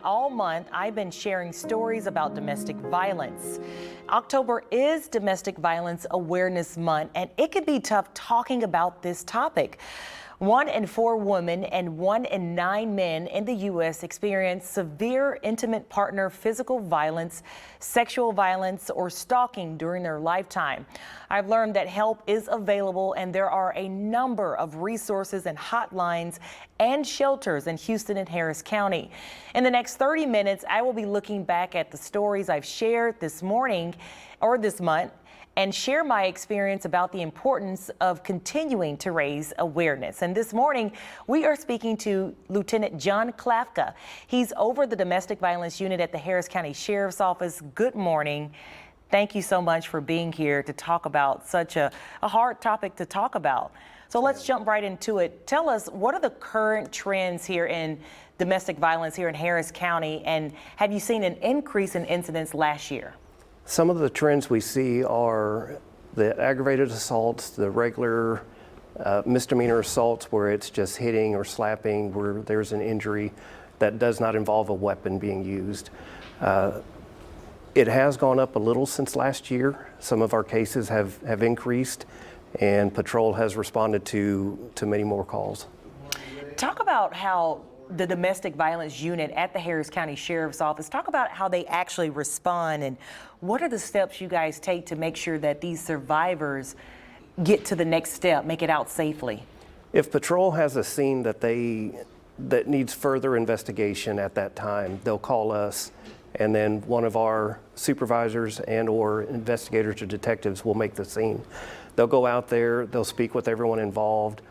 All month, I've been sharing stories about domestic violence. October is Domestic Violence Awareness Month, and it can be tough talking about this topic. 1 in 4 women and 1 in 9 men in the U.S. experience severe intimate partner physical violence, sexual violence, or stalking during their lifetime. I've learned that help is available, and there are a number of resources and hotlines and shelters in Houston and Harris County. In the next 30 minutes, I will be looking back at the stories I've shared this morning or this month and share my experience about the importance of continuing to raise awareness. And this morning, we are speaking to Lieutenant John Klafka. He's over the domestic violence unit at the Harris County Sheriff's Office. Good morning. Thank you so much for being here to talk about such a hard topic to talk about. So let's jump right into it. Tell us, what are the current trends here in domestic violence here in Harris County, and have you seen an increase in incidents last year? Some of the trends we see are the aggravated assaults, the regular misdemeanor assaults where it's just hitting or slapping, where there's an injury that does not involve a weapon being used. It has gone up a little since last year. Some of our cases have increased, and patrol has responded to many more calls. Talk about how the domestic violence unit at the Harris County Sheriff's Office, talk about how they actually respond, and what are the steps you guys take to make sure that these survivors get to the next step, make it out safely? If patrol has a scene that needs further investigation at that time, they'll call us, and then one of our supervisors and or investigators or detectives will make the scene. They'll go out there, they'll speak with everyone involved,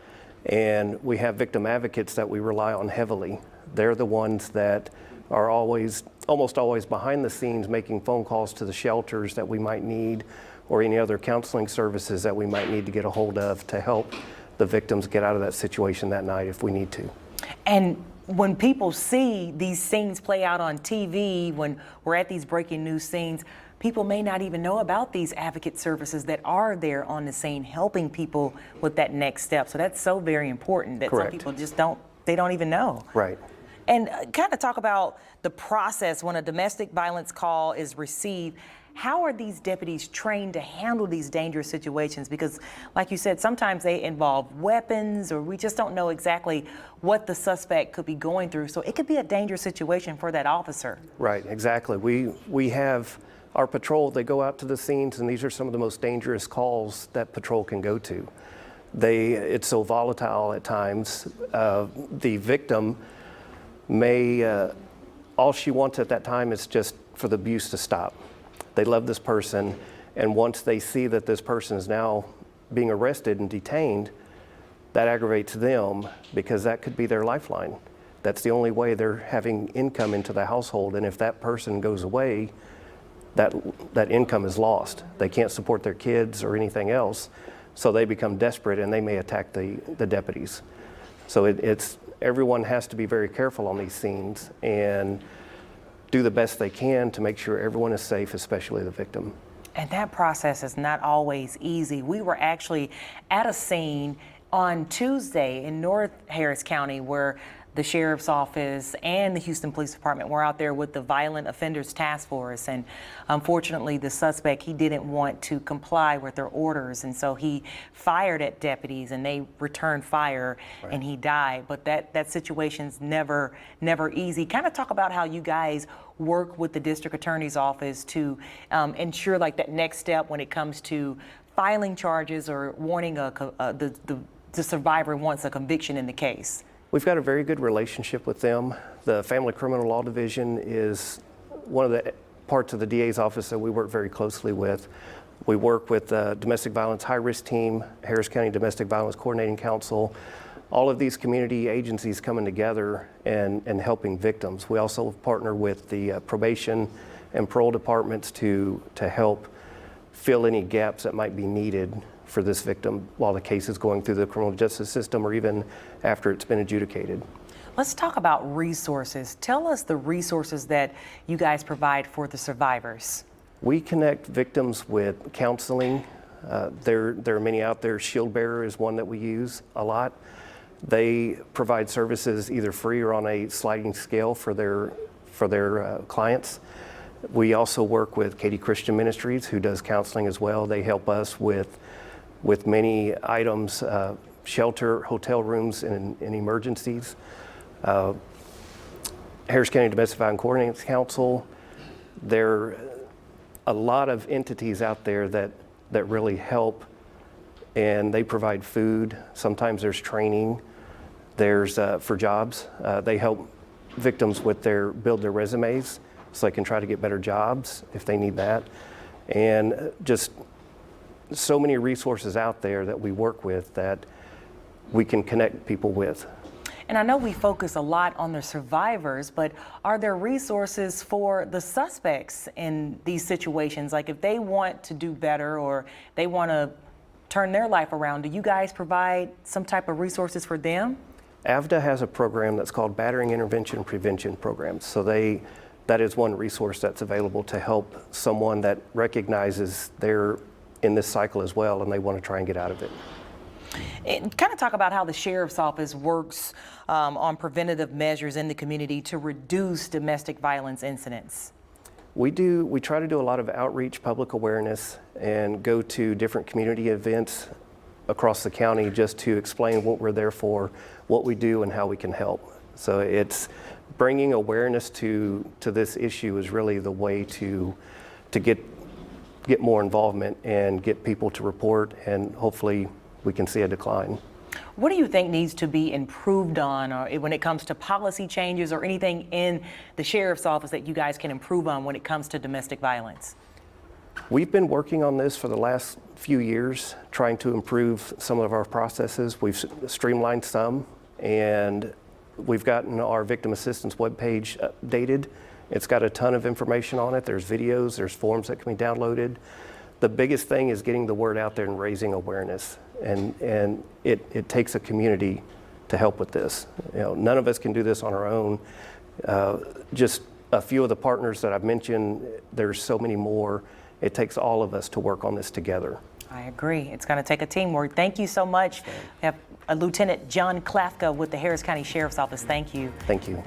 and we have victim advocates that we rely on heavily. They're the ones that are almost always behind the scenes making phone calls to the shelters that we might need, or any other counseling services that we might need to get a hold of to help the victims get out of that situation that night if we need to. And when people see these scenes play out on TV, when we're at these breaking news scenes, people may not even know about these advocate services that are there on the scene helping people with that next step. So that's so very important that Correct. Some people just don't even know. Right. And kind of talk about the process when a domestic violence call is received. How are these deputies trained to handle these dangerous situations? Because like you said, sometimes they involve weapons, or we just don't know exactly what the suspect could be going through. So it could be a dangerous situation for that officer. Right, exactly. We have our patrol, they go out to the scenes, and these are some of the most dangerous calls that patrol can go to. It's so volatile at times. The victim may, all she wants at that time is just for the abuse to stop. They love this person, and once they see that this person is now being arrested and detained, that aggravates them, because that could be their lifeline. That's the only way they're having income into the household, and if that person goes away, that income is lost. They can't support their kids or anything else, so they become desperate and they may attack the deputies. So everyone has to be very careful on these scenes and do the best they can to make sure everyone is safe, especially the victim. And that process is not always easy. We were actually at a scene on Tuesday in North Harris County where the Sheriff's Office and the Houston Police Department were out there with the Violent Offenders Task Force. And unfortunately, the suspect, he didn't want to comply with their orders. And so he fired at deputies, and they returned fire, right, and he died. But that situation's never easy. Kind of talk about how you guys work with the district attorney's office to ensure like that next step when it comes to filing charges or warning the survivor wants a conviction in the case. We've got a very good relationship with them. The Family Criminal Law Division is one of the parts of the DA's office that we work very closely with. We work with the Domestic Violence High Risk Team, Harris County Domestic Violence Coordinating Council, all of these community agencies coming together and helping victims. We also partner with the probation and parole departments to help fill any gaps that might be needed for this victim while the case is going through the criminal justice system or even after it's been adjudicated. Let's talk about resources. Tell us the resources that you guys provide for the survivors. We connect victims with counseling. There are many out there. Shield Bearer is one that we use a lot. They provide services either free or on a sliding scale for for their clients. We also work with Katy Christian Ministries, who does counseling as well. They help us with many items, shelter, hotel rooms in emergencies. Harris County Domestic Violence Coordinating Council. There are a lot of entities out there that really help, and they provide food. Sometimes there's training. There's for jobs. They help victims with build their resumes so they can try to get better jobs if they need that. And just so many resources out there that we work with that we can connect people with. And I know we focus a lot on the survivors, but are there resources for the suspects in these situations? Like if they want to do better or they want to turn their life around, do you guys provide some type of resources for them? AVDA has a program that's called Battering Intervention and Prevention Programs. So that is one resource that's available to help someone that recognizes they're in this cycle as well and they want to try and get out of it. And kind of talk about how the Sheriff's Office works on preventative measures in the community to reduce domestic violence incidents. We try to do a lot of outreach, public awareness, and go to different community events across the county just to explain what we're there for, what we do, and how we can help. So it's bringing awareness to this issue is really the way to get more involvement and get people to report, and hopefully we can see a decline. What do you think needs to be improved on or when it comes to policy changes or anything in the Sheriff's Office that you guys can improve on when it comes to domestic violence? We've been working on this for the last few years, trying to improve some of our processes. We've streamlined some, and we've gotten our victim assistance webpage updated. It's got a ton of information on it. There's videos, there's forms that can be downloaded. The biggest thing is getting the word out there and raising awareness. And it takes a community to help with this. You know, none of us can do this on our own. Just a few of the partners that I've mentioned, there's so many more. It takes all of us to work on this together. I agree. It's going to take a teamwork. Thank you so much. We have Lieutenant John Klafka with the Harris County Sheriff's Office. Thank you. Thank you.